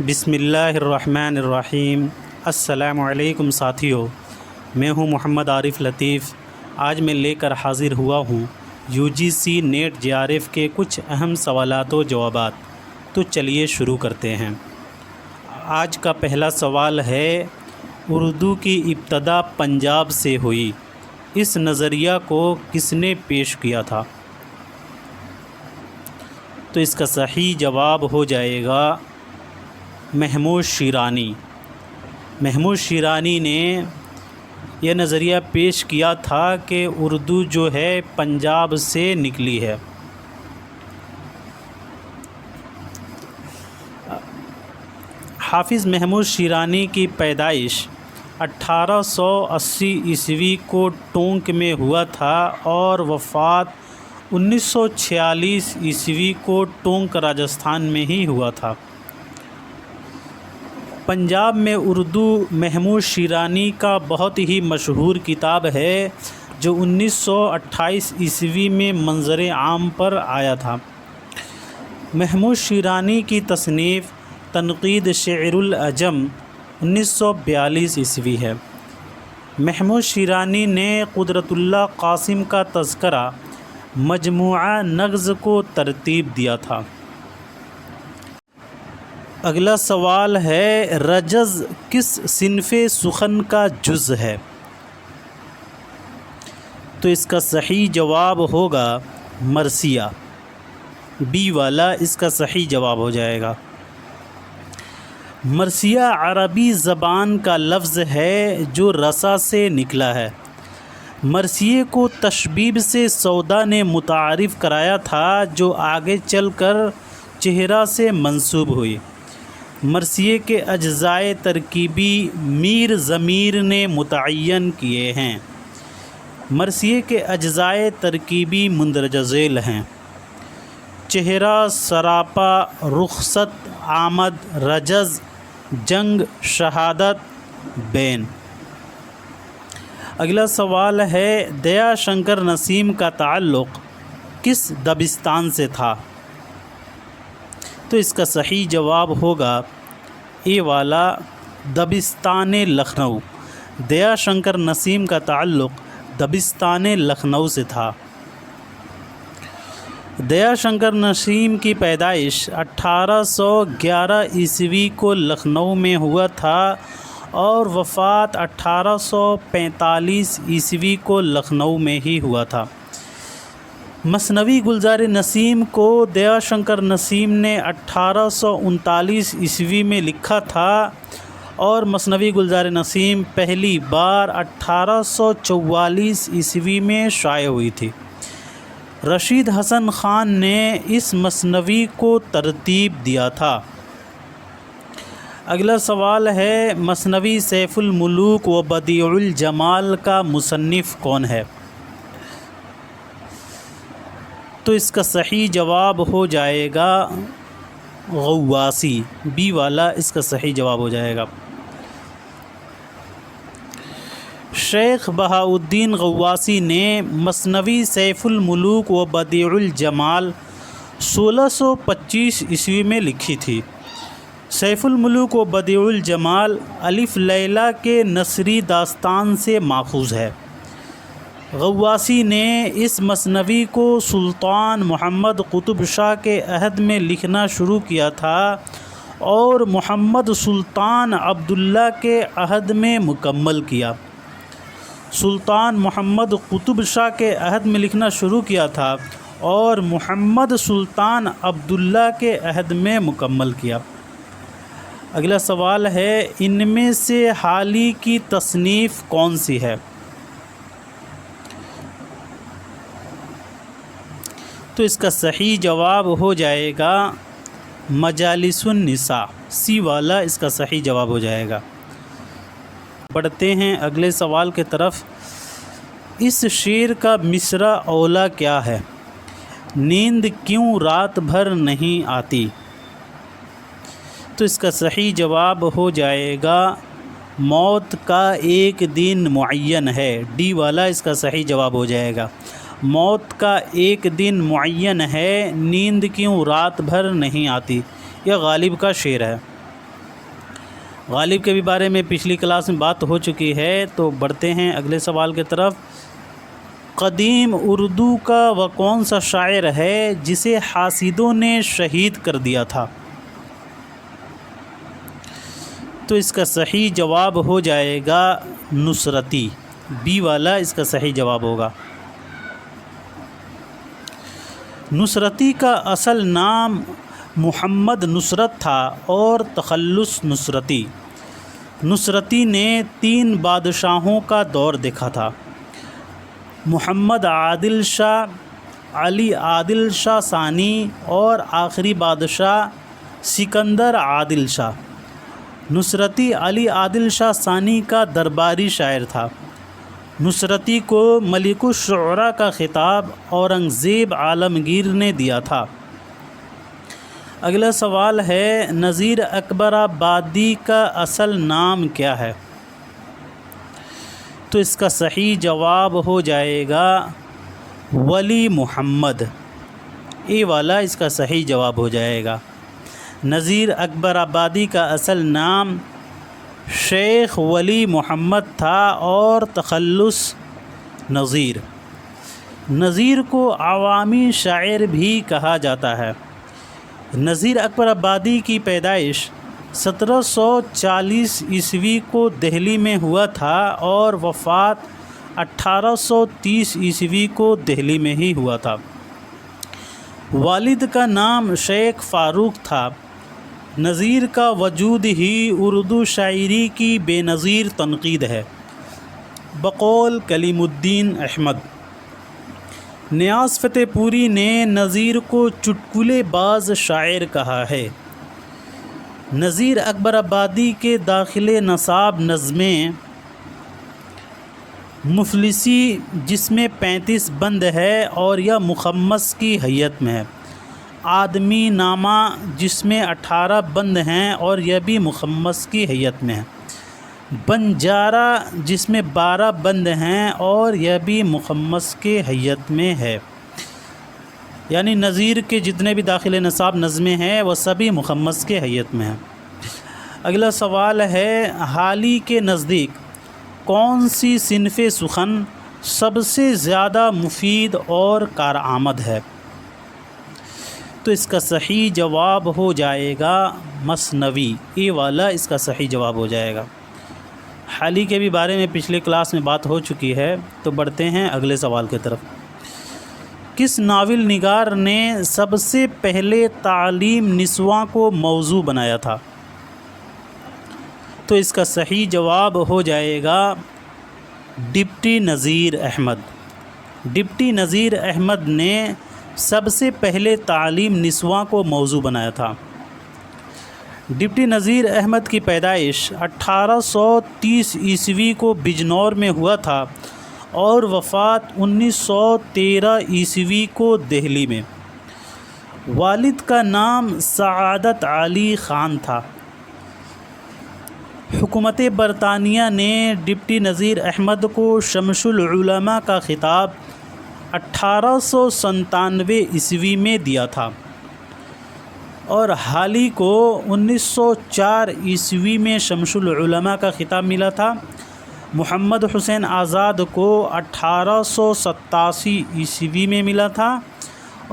بسم اللہ الرحمن الرحیم۔ السلام علیکم ساتھیو، میں ہوں محمد عارف لطیف۔ آج میں لے کر حاضر ہوا ہوں UGC نیٹ JRF کے کچھ اہم سوالات و جوابات۔ تو چلیے شروع کرتے ہیں۔ آج کا پہلا سوال ہے، اردو کی ابتدا پنجاب سے ہوئی، اس نظریہ کو کس نے پیش کیا تھا؟ تو اس کا صحیح جواب ہو جائے گا محمود شیرانی۔ محمود شیرانی نے یہ نظریہ پیش کیا تھا کہ اردو جو ہے پنجاب سے نکلی ہے۔ حافظ محمود شیرانی کی پیدائش 1880 عیسوی کو ٹونک میں ہوا تھا اور وفات 1946 عیسوی کو ٹونک راجستھان میں ہی ہوا تھا۔ پنجاب میں اردو محمود شیرانی کا بہت ہی مشہور کتاب ہے جو 1928 عیسوی میں منظر عام پر آیا تھا۔ محمود شیرانی کی تصنیف تنقید شعر العجم 1942 عیسوی ہے۔ محمود شیرانی نے قدرت اللہ قاسم کا تذکرہ مجموعہ نغز کو ترتیب دیا تھا۔ اگلا سوال ہے، رجز کس صنف سخن کا جز ہے؟ تو اس کا صحیح جواب ہوگا مرثیہ۔ بی والا اس کا صحیح جواب ہو جائے گا۔ مرثیہ عربی زبان کا لفظ ہے جو رسا سے نکلا ہے۔ مرثیے کو تشبیب سے سودا نے متعارف کرایا تھا جو آگے چل کر چہرہ سے منسوب ہوئی۔ مرثیے کے اجزائے ترکیبی میر ضمیر نے متعین کیے ہیں۔ مرثیے کے اجزائے ترکیبی مندرجہ ذیل ہیں: چہرہ، سراپا، رخصت، آمد، رجز، جنگ، شہادت، بین۔ اگلا سوال ہے، دیا شنکر نسیم کا تعلق کس دبستان سے تھا؟ تو اس کا صحیح جواب ہوگا اے والا، دبستان لکھنؤ۔ دیا شنکر نسیم کا تعلق دبستان لکھنؤ سے تھا۔ دیا شنکر نسیم کی پیدائش 1811 عیسوی کو لکھنؤ میں ہوا تھا اور وفات 1845 عیسوی کو لکھنؤ میں ہی ہوا تھا۔ مثنوی گلزار نسیم کو دیا شنکر نسیم نے 1839 عیسوی میں لکھا تھا اور مثنوی گلزار نسیم پہلی بار 1844 عیسوی میں شائع ہوئی تھی۔ رشید حسن خان نے اس مثنوی کو ترتیب دیا تھا۔ اگلا سوال ہے، مثنوی سیف الملوک و بدیع الجمال کا مصنف کون ہے؟ تو اس کا صحیح جواب ہو جائے گا غواصی۔ بی والا اس کا صحیح جواب ہو جائے گا۔ شیخ بہاؤالدین غواصی نے مثنوی سیف الملوک و بدیع الجمال 1625 عیسوی میں لکھی تھی۔ سیف الملوک و بدیع الجمال الف لیلہ کے نثری داستان سے ماخوذ ہے۔ غواصی نے اس مثنوی کو سلطان محمد قطب شاہ کے عہد میں لکھنا شروع کیا تھا اور محمد سلطان عبداللہ کے عہد میں مکمل کیا۔ سلطان محمد قطب شاہ کے عہد میں لکھنا شروع کیا تھا اور محمد سلطان عبداللہ کے عہد میں مکمل کیا۔ اگلا سوال ہے، ان میں سے حالی کی تصنیف کون سی ہے؟ تو اس کا صحیح جواب ہو جائے گا مجالس النساء۔ سی والا اس کا صحیح جواب ہو جائے گا۔ پڑھتے ہیں اگلے سوال کے طرف۔ اس شعر کا مصرع اولا کیا ہے؟ نیند کیوں رات بھر نہیں آتی؟ تو اس کا صحیح جواب ہو جائے گا موت کا ایک دن معین ہے۔ ڈی والا اس کا صحیح جواب ہو جائے گا۔ موت کا ایک دن معین ہے، نیند کیوں رات بھر نہیں آتی۔ یہ غالب کا شعر ہے۔ غالب کے بھی بارے میں پچھلی کلاس میں بات ہو چکی ہے، تو بڑھتے ہیں اگلے سوال کی طرف۔ قدیم اردو کا وہ کون سا شاعر ہے جسے حاسدوں نے شہید کر دیا تھا؟ تو اس کا صحیح جواب ہو جائے گا نصرتی، بی والا اس کا صحیح جواب ہوگا۔ نصرتی کا اصل نام محمد نصرت تھا اور تخلص نصرتی۔ نصرتی نے 3 بادشاہوں کا دور دیکھا تھا: محمد عادل شاہ، علی عادل شاہ ثانی اور آخری بادشاہ سکندر عادل شاہ۔ نصرتی علی عادل شاہ ثانی کا درباری شاعر تھا۔ نصرتی کو ملک الشعراء کا خطاب اورنگزیب عالمگیر نے دیا تھا۔ اگلا سوال ہے، نذیر اکبر آبادی کا اصل نام کیا ہے؟ تو اس کا صحیح جواب ہو جائے گا ولی محمد، اے والا اس کا صحیح جواب ہو جائے گا۔ نذیر اکبر آبادی کا اصل نام شیخ ولی محمد تھا اور تخلص نذیر۔ نذیر کو عوامی شاعر بھی کہا جاتا ہے۔ نذیر اکبر آبادی کی پیدائش 1740 عیسوی کو دہلی میں ہوا تھا اور وفات 1830 عیسوی کو دہلی میں ہی ہوا تھا۔ والد کا نام شیخ فاروق تھا۔ نذیر کا وجود ہی اردو شاعری کی بے نظیر تنقید ہے، بقول کلیم الدین احمد۔ نیاز فتح پوری نے نذیر کو چٹکلے باز شاعر کہا ہے۔ نذیر اکبر آبادی کے داخل نصاب نظمیں مفلسی جس میں 35 بند ہے اور یا مخمس کی حیت میں ہے، آدمی نامہ جس میں 18 بند ہیں اور یہ بھی مخمس کی حیت میں ہے، بنجارہ جس میں 12 بند ہیں اور یہ بھی مخمس کی حیت میں ہے۔ یعنی نذیر کے جتنے بھی داخل نصاب نظمیں ہیں وہ سبھی مخمس کے حیت میں ہیں۔ اگلا سوال ہے، حالی کے نزدیک کون سی صنف سخن سب سے زیادہ مفید اور کارآمد ہے؟ تو اس کا صحیح جواب ہو جائے گا مثنوی، اے والا اس کا صحیح جواب ہو جائے گا۔ حالی کے بھی بارے میں پچھلے کلاس میں بات ہو چکی ہے، تو بڑھتے ہیں اگلے سوال کی طرف۔ کس ناول نگار نے سب سے پہلے تعلیم نسواں کو موضوع بنایا تھا؟ تو اس کا صحیح جواب ہو جائے گا ڈپٹی نذیر احمد۔ ڈپٹی نذیر احمد نے سب سے پہلے تعلیم نسواں کو موضوع بنایا تھا۔ ڈپٹی نذیر احمد کی پیدائش 1830 عیسوی کو بجنور میں ہوا تھا اور وفات 1913 عیسوی کو دہلی میں۔ والد کا نام سعادت علی خان تھا۔ حکومت برطانیہ نے ڈپٹی نذیر احمد کو شمس العلماء کا خطاب 1897 عیسوی میں دیا تھا اور حالی کو 1904 عیسوی میں شمس العلماء کا خطاب ملا تھا۔ محمد حسین آزاد کو 1887 عیسوی میں ملا تھا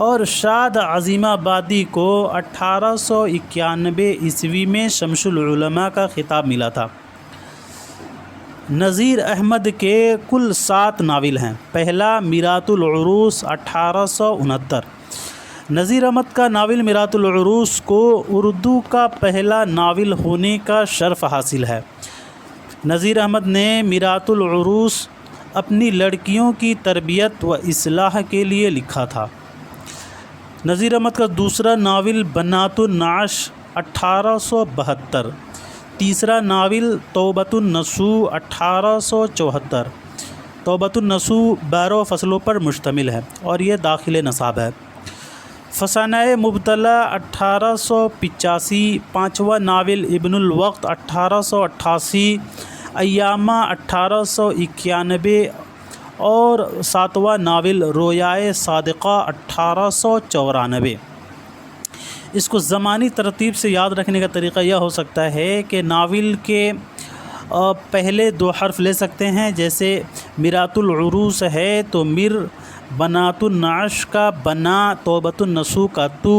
اور شاد عظیم آبادی کو 1891 عیسوی میں شمس العلماء کا خطاب ملا تھا۔ نذیر احمد کے کل 7 ناول ہیں۔ پہلا میرات العروس 1869۔ نذیر احمد کا ناول میرات العروس کو اردو کا پہلا ناول ہونے کا شرف حاصل ہے۔ نذیر احمد نے میرات العروس اپنی لڑکیوں کی تربیت و اصلاح کے لیے لکھا تھا۔ نذیر احمد کا دوسرا ناول بنات النعش 1872۔ تیسرا ناول توبۃ النصوح 1874۔ توبۃ النصوح 12 فصلوں پر مشتمل ہے اور یہ داخل نصاب ہے۔ فسانہ مبتلا 1885۔ پانچواں ناول ابن الوقت 1888۔ ایامہ 1891 اور 7واں ناول رویائے صادقہ 1894۔ اس کو زمانی ترتیب سے یاد رکھنے کا طریقہ یہ ہو سکتا ہے کہ ناول کے پہلے 2 حرف لے سکتے ہیں، جیسے مرات العروس ہے تو مر، بنات النعش کا بنا، توبۃ النسو کا تو،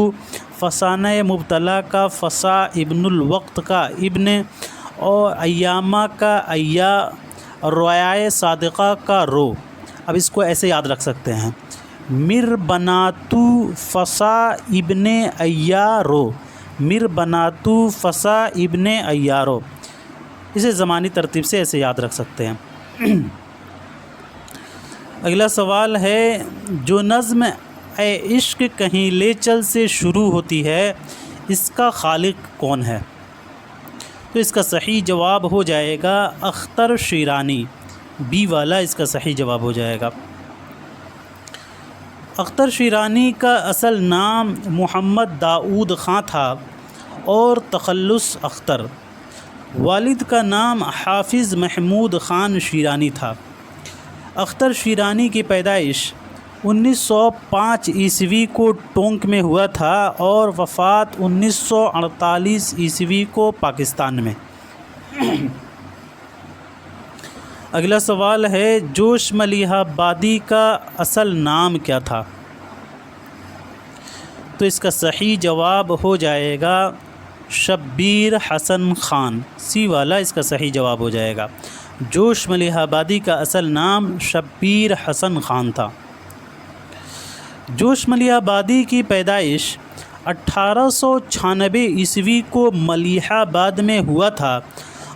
فسانہ مبتلا کا فسا، ابن الوقت کا ابن، اور ایامہ کا ایا، روایہ صادقہ کا رو۔ اب اس کو ایسے یاد رکھ سکتے ہیں، مر بناتو فسا ابن ایارو، مر بناتو فسا ابن ایارو، اسے زمانی ترتیب سے ایسے یاد رکھ سکتے ہیں۔ اگلا سوال ہے، جو نظم اے عشق کہیں لے چل سے شروع ہوتی ہے اس کا خالق کون ہے؟ تو اس کا صحیح جواب ہو جائے گا اختر شیرانی، بی والا اس کا صحیح جواب ہو جائے گا۔ اختر شیرانی کا اصل نام محمد داؤد خاں تھا اور تخلص اختر۔ والد کا نام حافظ محمود خان شیرانی تھا۔ اختر شیرانی کی پیدائش 1905 عیسوی کو ٹونک میں ہوا تھا اور وفات 1948 عیسوی کو پاکستان میں۔ اگلا سوال ہے، جوش ملیحہ بادی کا اصل نام کیا تھا؟ تو اس کا صحیح جواب ہو جائے گا شبیر حسن خان، سی والا اس کا صحیح جواب ہو جائے گا۔ جوش ملیحہ آبادی کا اصل نام شبیر حسن خان تھا۔ جوش ملیحہ آبادی کی پیدائش 1896 عیسوی کو ملیحہ آباد میں ہوا تھا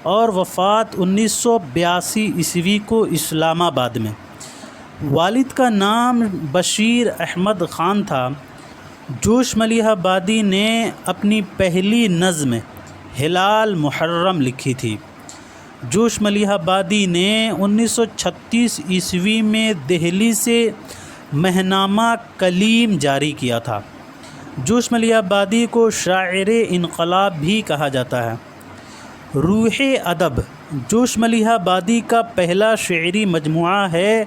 اور وفات 1982 عیسوی کو اسلام آباد میں۔ والد کا نام بشیر احمد خان تھا۔ جوش ملیحہ آبادی نے اپنی پہلی نظم ہلال محرم لکھی تھی۔ جوش ملیحہ آبادی نے 1936 عیسوی میں دہلی سے ماہنامہ کلیم جاری کیا تھا۔ جوش ملیحہ آبادی کو شاعر انقلاب بھی کہا جاتا ہے۔ روح ادب جوش ملیحہ آبادی کا پہلا شعری مجموعہ ہے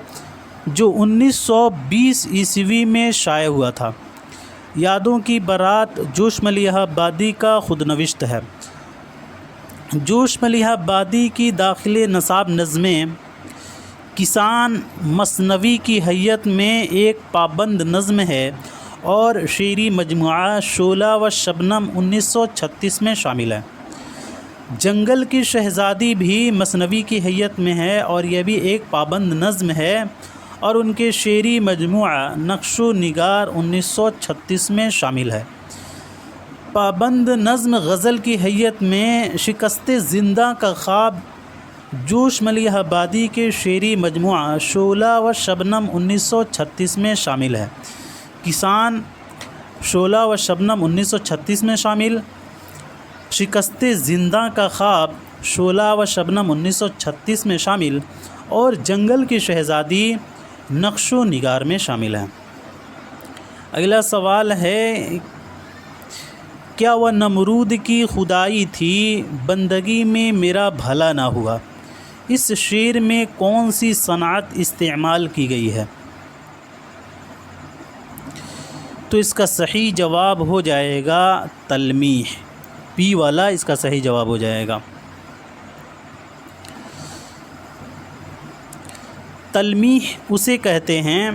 جو 1920 عیسوی میں شائع ہوا تھا۔ یادوں کی بارات جوش ملیحہ آبادی کا خود نوشت ہے۔ جوش ملیحہ آبادی کی داخل نصاب نظمیں کسان مثنوی کی حیت میں ایک پابند نظم ہے اور شعری مجموعہ شعلہ و شبنم 1936 میں شامل ہے۔ جنگل کی شہزادی بھی مثنوی کی حیت میں ہے اور یہ بھی ایک پابند نظم ہے اور ان کے شعری مجموعہ نقش و نگار 1936 میں شامل ہے۔ پابند نظم غزل کی حیت میں شکست زندہ کا خواب جوش ملیحہ آبادی کے شعری مجموعہ شعلہ و شبنم 1936 میں شامل ہے۔ کسان شعلہ و شبنم 1936 میں شامل، شکست زندہ کا خواب شعلہ و شبنم 1936 میں شامل اور جنگل کی شہزادی نقش و نگار میں شامل ہیں۔ اگلا سوال ہے، کیا وہ نمرود کی خدائی تھی بندگی میں میرا بھلا نہ ہوا؟ اس شعر میں کون سی صنعت استعمال کی گئی ہے؟ تو اس کا صحیح جواب ہو جائے گا تلمیح، پی والا اس کا صحیح جواب ہو جائے گا۔ تلمیح اسے کہتے ہیں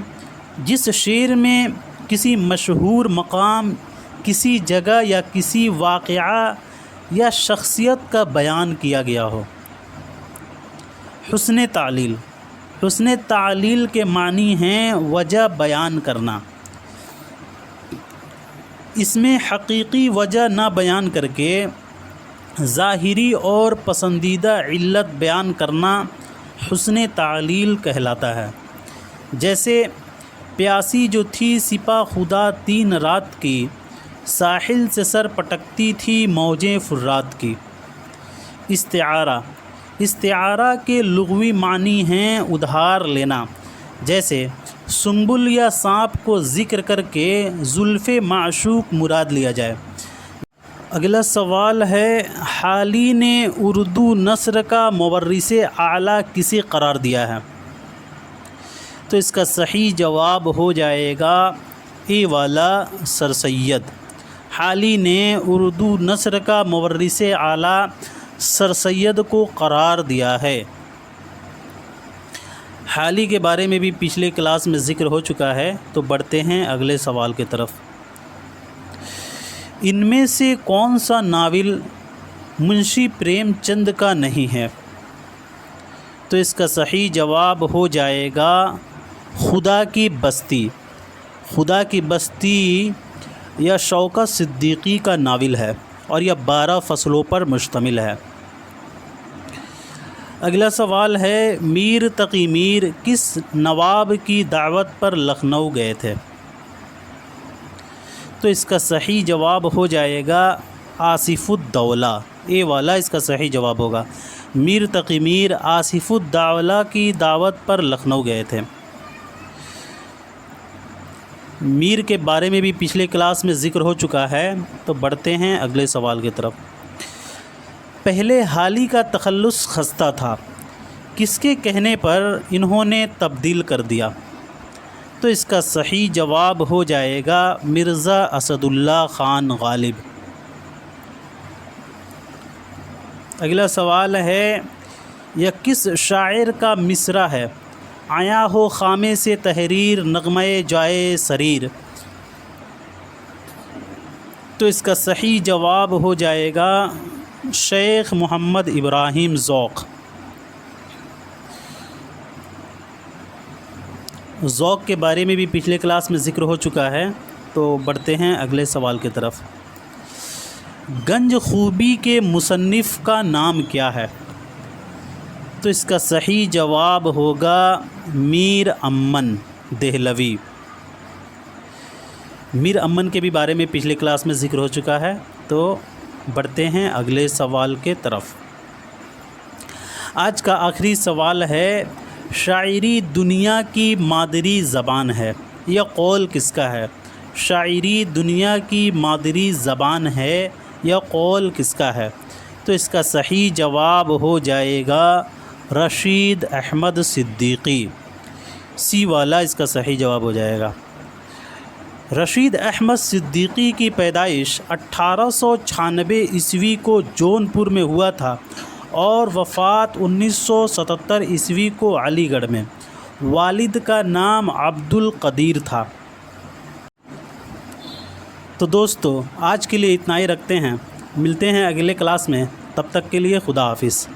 جس شعر میں کسی مشہور مقام، کسی جگہ یا کسی واقعہ یا شخصیت کا بیان کیا گیا ہو۔ حسن تعلیل، حسن تعلیل کے معنی ہیں وجہ بیان کرنا۔ اس میں حقیقی وجہ نہ بیان کر کے ظاہری اور پسندیدہ علت بیان کرنا حسن تعلیل کہلاتا ہے۔ جیسے پیاسی جو تھی سپاہ خدا 3 رات کی، ساحل سے سر پٹکتی تھی موجیں فرات کی۔ استعارہ، استعارہ کے لغوی معنی ہیں ادھار لینا، جیسے سنبل یا سانپ کو ذکر کر کے زلف معشوق مراد لیا جائے۔ اگلا سوال ہے، حالی نے اردو نثر کا مورث اعلیٰ کسے قرار دیا ہے؟ تو اس کا صحیح جواب ہو جائے گا اے والا سر سید۔ حالی نے اردو نثر کا مورث اعلیٰ سر سید کو قرار دیا ہے۔ حالی کے بارے میں بھی پچھلے کلاس میں ذکر ہو چکا ہے، تو بڑھتے ہیں اگلے سوال کی طرف۔ ان میں سے کون سا ناول منشی پریم چند کا نہیں ہے؟ تو اس کا صحیح جواب ہو جائے گا خدا کی بستی۔ خدا کی بستی یہ شوکت صدیقی کا ناول ہے اور یہ 12 فصلوں پر مشتمل ہے۔ اگلا سوال ہے، میر تقی میر کس نواب کی دعوت پر لکھنؤ گئے تھے؟ تو اس کا صحیح جواب ہو جائے گا آصف الدولہ، اے والا اس کا صحیح جواب ہوگا۔ میر تقی میر آصف الدولہ کی دعوت پر لکھنؤ گئے تھے۔ میر کے بارے میں بھی پچھلے کلاس میں ذکر ہو چکا ہے، تو بڑھتے ہیں اگلے سوال کی طرف۔ پہلے حالی کا تخلص خستہ تھا، کس کے کہنے پر انہوں نے تبدیل کر دیا؟ تو اس کا صحیح جواب ہو جائے گا مرزا اسد اللہ خان غالب۔ اگلا سوال ہے، یہ کس شاعر کا مصرع ہے؟ آیا ہو خامے سے تحریر نغمہ جائے سریر۔ تو اس کا صحیح جواب ہو جائے گا شیخ محمد ابراہیم ذوق۔ ذوق کے بارے میں بھی پچھلے کلاس میں ذکر ہو چکا ہے، تو بڑھتے ہیں اگلے سوال کی طرف۔ گنج خوبی کے مصنف کا نام کیا ہے؟ تو اس کا صحیح جواب ہوگا میر امن دہلوی۔ میر امن کے بھی بارے میں پچھلے کلاس میں ذکر ہو چکا ہے، تو بڑھتے ہیں اگلے سوال کے طرف۔ آج کا آخری سوال ہے، شاعری دنیا کی مادری زبان ہے، یہ قول کس کا ہے؟ شاعری دنیا کی مادری زبان ہے، یہ قول کس کا ہے؟ تو اس کا صحیح جواب ہو جائے گا رشید احمد صدیقی، سی والا اس کا صحیح جواب ہو جائے گا۔ رشید احمد صدیقی کی پیدائش 1896 عیسوی کو جونپور میں ہوا تھا اور وفات 1977 عیسوی کو علی گڑھ میں۔ والد کا نام عبد القدیر تھا۔ تو دوستو، آج کے لیے اتنا ہی رکھتے ہیں، ملتے ہیں اگلے کلاس میں، تب تک کے لیے خدا حافظ۔